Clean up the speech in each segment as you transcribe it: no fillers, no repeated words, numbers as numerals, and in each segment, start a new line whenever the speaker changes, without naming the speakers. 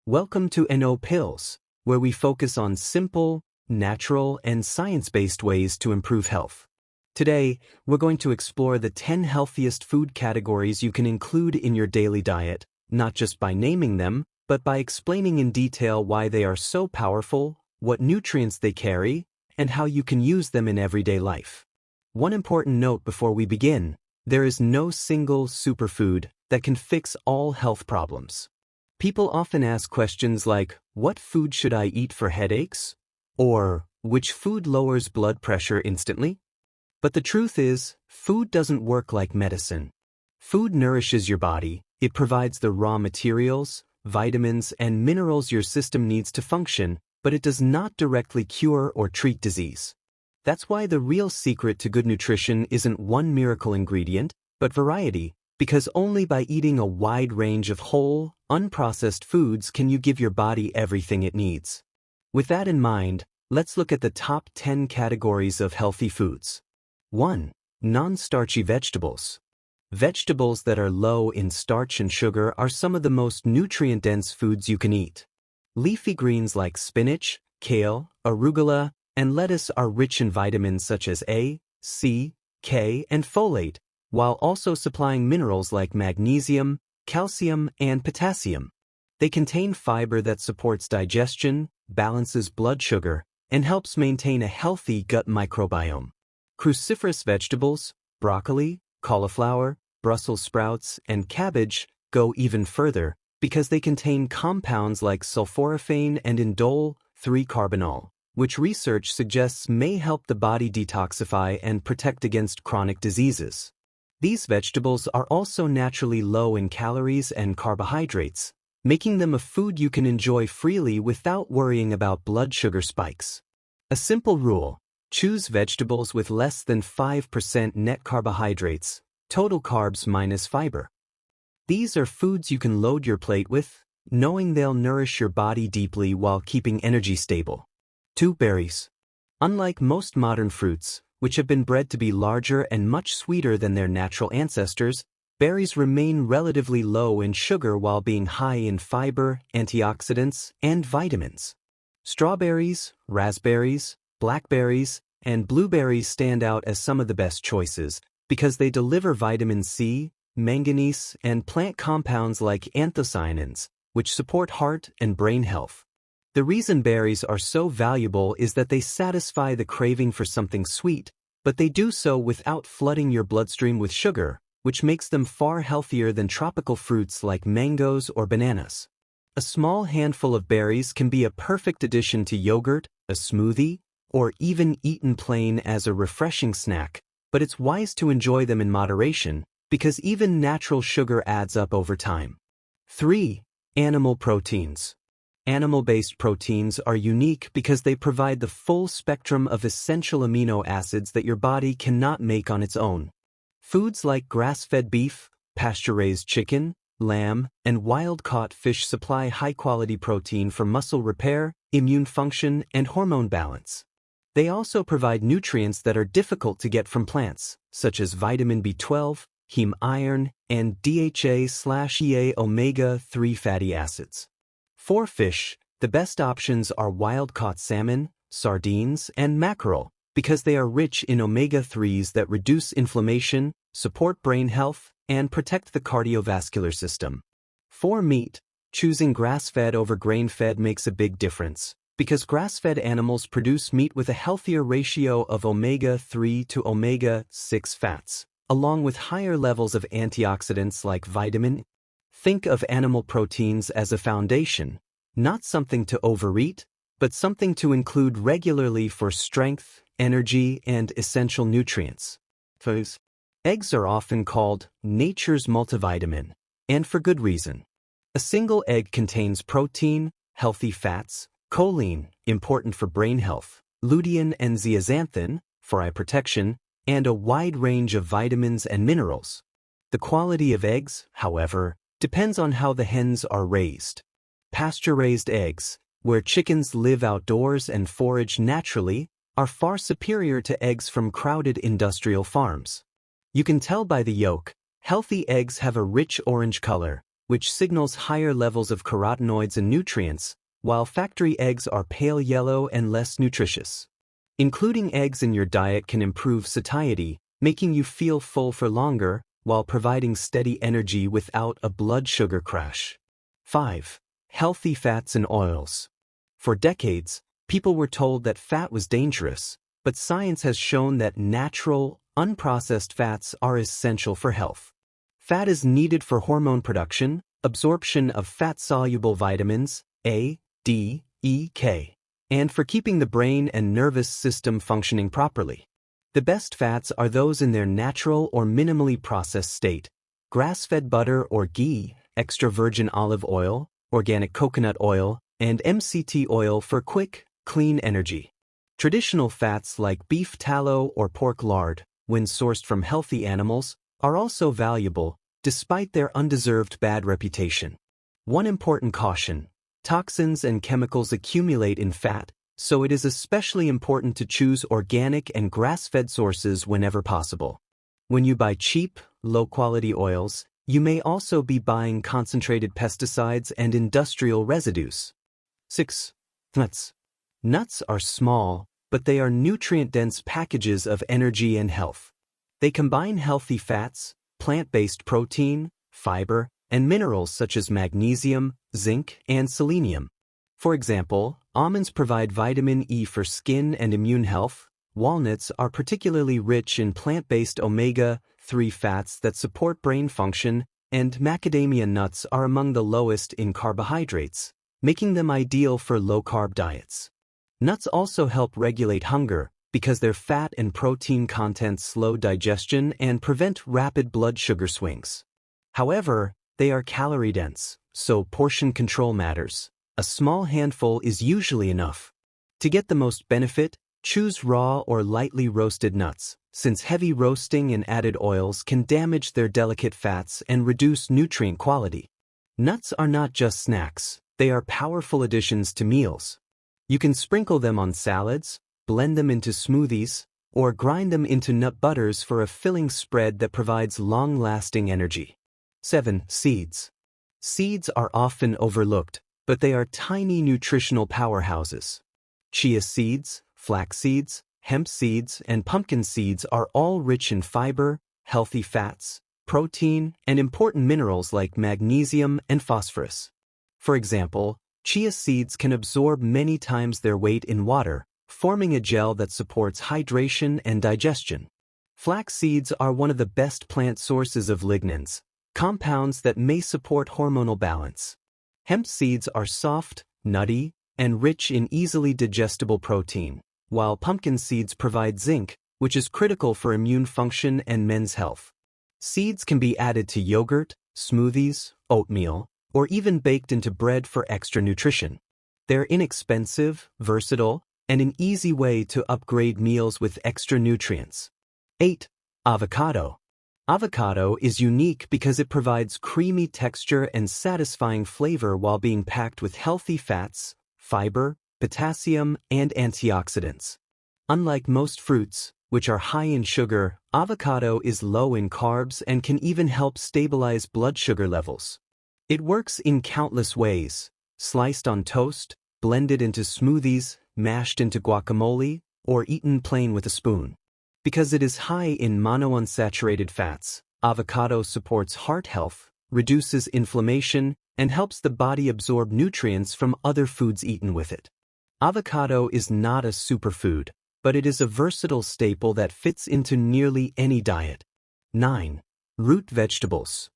Welcome to NO Pills, where we focus on simple, natural, and science-based ways to improve health. Today, we're going to explore the 10 healthiest food categories you can include in your daily diet, not just by naming them, but by explaining in detail why they are so powerful, what nutrients they carry, and how you can use them in everyday life. One important note before we begin: there is no single superfood that can fix all health problems. People often ask questions like, what food should I eat for headaches? Or, which food lowers blood pressure instantly? But the truth is, food doesn't work like medicine. Food nourishes your body. It provides the raw materials, vitamins, and minerals your system needs to function, but it does not directly cure or treat disease. That's why the real secret to good nutrition isn't one miracle ingredient, but variety, because only by eating a wide range of whole, unprocessed foods can you give your body everything it needs. With that in mind, let's look at the top 10 categories of healthy foods. 1. Non-starchy vegetables. Vegetables that are low in starch and sugar are some of the most nutrient-dense foods you can eat. Leafy greens like spinach, kale, arugula, and lettuce are rich in vitamins such as A, C, K, and folate, while also supplying minerals like magnesium, calcium, and potassium. They contain fiber that supports digestion, balances blood sugar, and helps maintain a healthy gut microbiome. Cruciferous vegetables, broccoli, cauliflower, Brussels sprouts, and cabbage go even further because they contain compounds like sulforaphane and indole 3-carbinol, which research suggests may help the body detoxify and protect against chronic diseases. These vegetables are also naturally low in calories and carbohydrates, making them a food you can enjoy freely without worrying about blood sugar spikes. A simple rule: choose vegetables with less than 5% net carbohydrates, total carbs minus fiber. These are foods you can load your plate with, knowing they'll nourish your body deeply while keeping energy stable. 2. Berries. Unlike most modern fruits, which have been bred to be larger and much sweeter than their natural ancestors, berries remain relatively low in sugar while being high in fiber, antioxidants, and vitamins. Strawberries, raspberries, blackberries, and blueberries stand out as some of the best choices because they deliver vitamin C, manganese, and plant compounds like anthocyanins, which support heart and brain health. The reason berries are so valuable is that they satisfy the craving for something sweet, but they do so without flooding your bloodstream with sugar, which makes them far healthier than tropical fruits like mangoes or bananas. A small handful of berries can be a perfect addition to yogurt, a smoothie, or even eaten plain as a refreshing snack, but it's wise to enjoy them in moderation because even natural sugar adds up over time. 3. Animal proteins. Animal-based proteins are unique because they provide the full spectrum of essential amino acids that your body cannot make on its own. Foods like grass-fed beef, pasture-raised chicken, lamb, and wild-caught fish supply high-quality protein for muscle repair, immune function, and hormone balance. They also provide nutrients that are difficult to get from plants, such as vitamin B12, heme iron, and DHA/EA omega-3 fatty acids. For fish, the best options are wild-caught salmon, sardines, and mackerel because they are rich in omega-3s that reduce inflammation, support brain health, and protect the cardiovascular system. For meat, choosing grass-fed over grain-fed makes a big difference because grass-fed animals produce meat with a healthier ratio of omega-3 to omega-6 fats, along with higher levels of antioxidants like vitamin E. Think of animal proteins as a foundation, not something to overeat, but something to include regularly for strength, energy, and essential nutrients. Eggs are often called nature's multivitamin, and for good reason. A single egg contains protein, healthy fats, choline, important for brain health, lutein and zeaxanthin, for eye protection, and a wide range of vitamins and minerals. The quality of eggs, however, depends on how the hens are raised. Pasture-raised eggs, where chickens live outdoors and forage naturally, are far superior to eggs from crowded industrial farms. You can tell by the yolk, healthy eggs have a rich orange color, which signals higher levels of carotenoids and nutrients, while factory eggs are pale yellow and less nutritious. Including eggs in your diet can improve satiety, making you feel full for longer, while providing steady energy without a blood sugar crash. 5. Healthy fats and oils. For decades, people were told that fat was dangerous, but science has shown that natural, unprocessed fats are essential for health. Fat is needed for hormone production, absorption of fat-soluble vitamins A, D, E, K, and for keeping the brain and nervous system functioning properly. The best fats are those in their natural or minimally processed state: grass-fed butter or ghee, extra virgin olive oil, organic coconut oil, and MCT oil for quick, clean energy. Traditional fats like beef tallow or pork lard, when sourced from healthy animals, are also valuable, despite their undeserved bad reputation. One important caution: toxins and chemicals accumulate in fat, so it is especially important to choose organic and grass-fed sources whenever possible. When you buy cheap, low-quality oils, you may also be buying concentrated pesticides and industrial residues. 6. Nuts. Nuts are small, but they are nutrient-dense packages of energy and health. They combine healthy fats, plant-based protein, fiber, and minerals such as magnesium, zinc, and selenium. For example, almonds provide vitamin E for skin and immune health. Walnuts are particularly rich in plant-based omega-3 fats that support brain function, and macadamia nuts are among the lowest in carbohydrates, making them ideal for low-carb diets. Nuts also help regulate hunger because their fat and protein content slow digestion and prevent rapid blood sugar swings. However, they are calorie-dense, so portion control matters. A small handful is usually enough. To get the most benefit, choose raw or lightly roasted nuts, since heavy roasting and added oils can damage their delicate fats and reduce nutrient quality. Nuts are not just snacks, they are powerful additions to meals. You can sprinkle them on salads, blend them into smoothies, or grind them into nut butters for a filling spread that provides long-lasting energy. 7. Seeds. Seeds are often overlooked, but they are tiny nutritional powerhouses. Chia seeds, flax seeds, hemp seeds, and pumpkin seeds are all rich in fiber, healthy fats, protein, and important minerals like magnesium and phosphorus. For example, chia seeds can absorb many times their weight in water, forming a gel that supports hydration and digestion. Flax seeds are one of the best plant sources of lignans, compounds that may support hormonal balance. Hemp seeds are soft, nutty, and rich in easily digestible protein, while pumpkin seeds provide zinc, which is critical for immune function and men's health. Seeds can be added to yogurt, smoothies, oatmeal, or even baked into bread for extra nutrition. They're inexpensive, versatile, and an easy way to upgrade meals with extra nutrients. 8. Avocado. Avocado is unique because it provides creamy texture and satisfying flavor while being packed with healthy fats, fiber, potassium, and antioxidants. Unlike most fruits, which are high in sugar, avocado is low in carbs and can even help stabilize blood sugar levels. It works in countless ways: sliced on toast, blended into smoothies, mashed into guacamole, or eaten plain with a spoon. Because it is high in monounsaturated fats, avocado supports heart health, reduces inflammation, and helps the body absorb nutrients from other foods eaten with it. Avocado is not a superfood, but it is a versatile staple that fits into nearly any diet. 9. Root vegetables.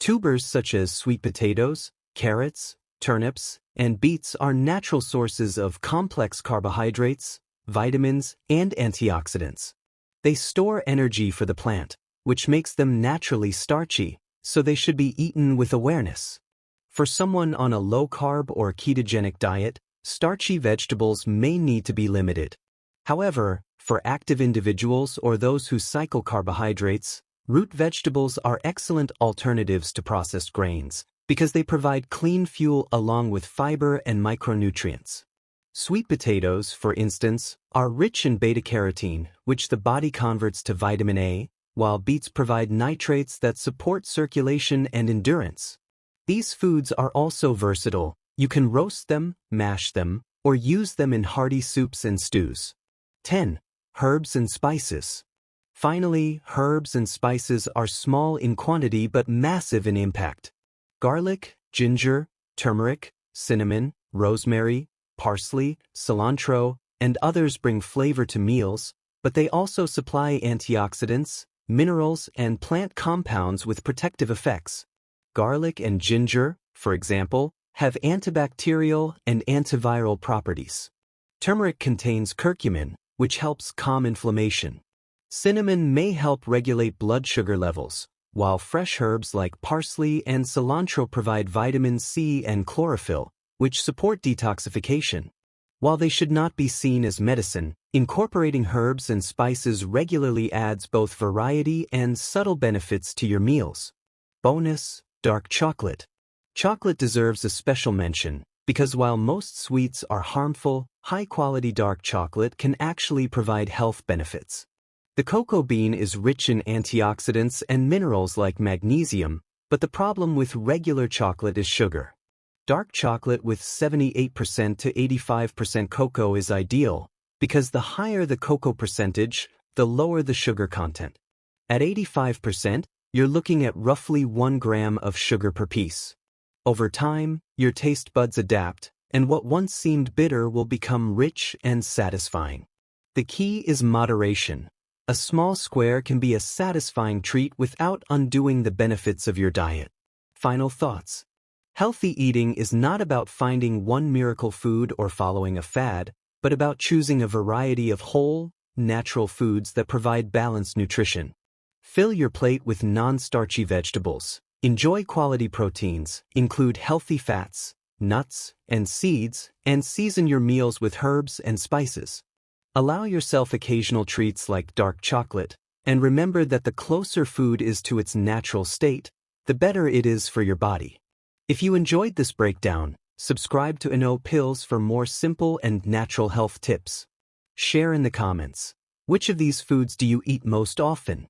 Tubers such as sweet potatoes, carrots, turnips, and beets are natural sources of complex carbohydrates, vitamins, and antioxidants. They store energy for the plant, which makes them naturally starchy, so they should be eaten with awareness. For someone on a low-carb or ketogenic diet, starchy vegetables may need to be limited. However, for active individuals or those who cycle carbohydrates, root vegetables are excellent alternatives to processed grains because they provide clean fuel along with fiber and micronutrients. Sweet potatoes, for instance, are rich in beta-carotene, which the body converts to vitamin A, while beets provide nitrates that support circulation and endurance. These foods are also versatile. You can roast them, mash them, or use them in hearty soups and stews. 10. Herbs and spices. Finally, herbs and spices are small in quantity but massive in impact. Garlic, ginger, turmeric, cinnamon, rosemary, parsley, cilantro, and others bring flavor to meals, but they also supply antioxidants, minerals, and plant compounds with protective effects. Garlic and ginger, for example, have antibacterial and antiviral properties. Turmeric contains curcumin, which helps calm inflammation. Cinnamon may help regulate blood sugar levels, while fresh herbs like parsley and cilantro provide vitamin C and chlorophyll, which support detoxification. While they should not be seen as medicine, incorporating herbs and spices regularly adds both variety and subtle benefits to your meals. Bonus: dark chocolate. Chocolate deserves a special mention, because while most sweets are harmful, high-quality dark chocolate can actually provide health benefits. The cocoa bean is rich in antioxidants and minerals like magnesium, but the problem with regular chocolate is sugar. Dark chocolate with 78% to 85% cocoa is ideal, because the higher the cocoa percentage, the lower the sugar content. At 85%, you're looking at roughly 1 gram of sugar per piece. Over time, your taste buds adapt, and what once seemed bitter will become rich and satisfying. The key is moderation. A small square can be a satisfying treat without undoing the benefits of your diet. Final thoughts. Healthy eating is not about finding one miracle food or following a fad, but about choosing a variety of whole, natural foods that provide balanced nutrition. Fill your plate with non-starchy vegetables. Enjoy quality proteins, include healthy fats, nuts, and seeds, and season your meals with herbs and spices. Allow yourself occasional treats like dark chocolate, and remember that the closer food is to its natural state, the better it is for your body. If you enjoyed this breakdown, subscribe to Inno Pills for more simple and natural health tips. Share in the comments. Which of these foods do you eat most often?